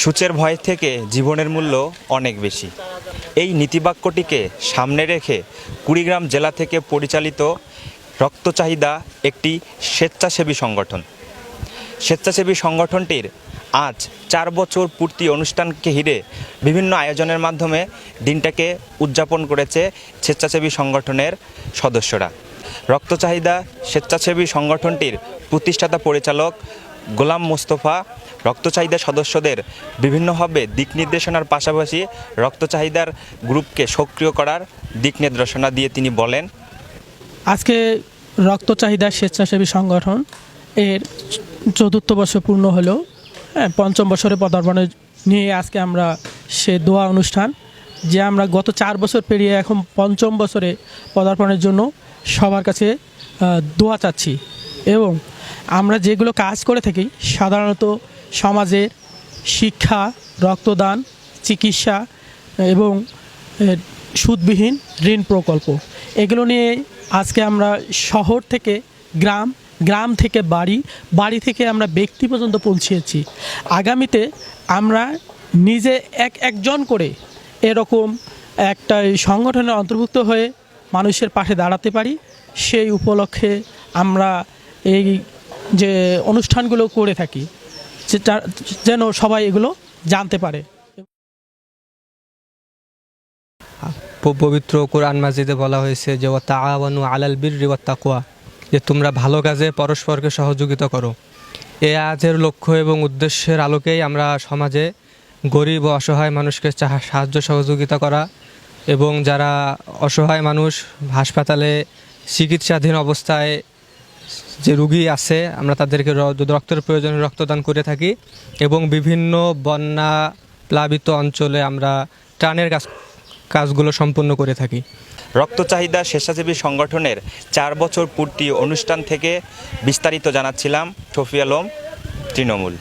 সূচের ভয় থেকে জীবনের মূল্য অনেক বেশি। এই নীতিবাক্যটিকে সামনে রেখে কুড়িগ্রাম জেলা থেকে পরিচালিত রক্ত চাহিদা একটি স্বেচ্ছাসেবী সংগঠন। স্বেচ্ছাসেবী সংগঠনটির আজ 4 বছর পূর্তি অনুষ্ঠানকে ঘিরে বিভিন্ন আয়োজনের মাধ্যমে দিনটাকে উদযাপন করেছে স্বেচ্ছাসেবী সংগঠনের সদস্যরা। রক্ত চাহিদা স্বেচ্ছাসেবী সংগঠনটির প্রতিষ্ঠাতা পরিচালক গোলাম মোস্তফা রক্ত চাহিদা সদস্যদের বিভিন্নভাবে দিক নির্দেশনার পাশাপাশি রক্ত চাহিদার গ্রুপকে সক্রিয় করার দিক নির্দেশনা দিয়ে তিনি বলেন, আজকে রক্ত চাহিদা স্বেচ্ছাসেবী সংগঠন এর 4র্থ বর্ষ পূর্ণ হলো। 5ম বছরে পদার্পণে নিয়ে আজকে আমরা সে দোয়া অনুষ্ঠান, যে আমরা গত 4 বছর পেরিয়ে এখন 5ম বছরে পদার্পণের জন্য সবার কাছে দোয়া চাচ্ছি। এবং আমরা যেগুলো কাজ করে থাকি সাধারণত সমাজের শিক্ষা, রক্তদান, চিকিৎসা এবং সুদবিহীন ঋণ প্রকল্প, এগুলো নিয়ে আজকে আমরা শহর থেকে গ্রাম, গ্রাম থেকে বাড়ি, বাড়ি থেকে আমরা ব্যক্তি পর্যন্ত পৌঁছেছি। আগামীতে আমরা নিজে একজন করে এরকম একটা সংগঠনের অন্তর্ভুক্ত হয়ে মানুষের পাশে দাঁড়াতে পারি, সেই উপলক্ষে আমরা এই যে অনুষ্ঠানগুলো করে থাকি যেন সবাই এগুলো জানতে পারে। পবিত্র কোরআন মাজিদে বলা হয়েছে যে ওয়া তাআওয়ানু আলাল বিররি ওয়াত তাকওয়া, যে তোমরা ভালো কাজে পরস্পরকে সহযোগিতা করো। এই আয়াতের লক্ষ্য এবং উদ্দেশ্যের আলোকেই আমরা সমাজে গরিব ও অসহায় মানুষকে সাহায্য সহযোগিতা করা এবং যারা অসহায় মানুষ হাসপাতালে চিকিৎসাধীন অবস্থায় যে রুগী আছে আমরা তাদেরকে রক্তের প্রয়োজনে রক্তদান করে থাকি এবং বিভিন্ন বন্যা প্লাবিত অঞ্চলে আমরা ত্রাণের কাজগুলো সম্পন্ন করে থাকি। রক্ত চাহিদা স্বেচ্ছাসেবী সংগঠনের 4 বছর পূর্তি অনুষ্ঠান থেকে বিস্তারিত জানাচ্ছিলাম শফি আলম, তৃণমূল।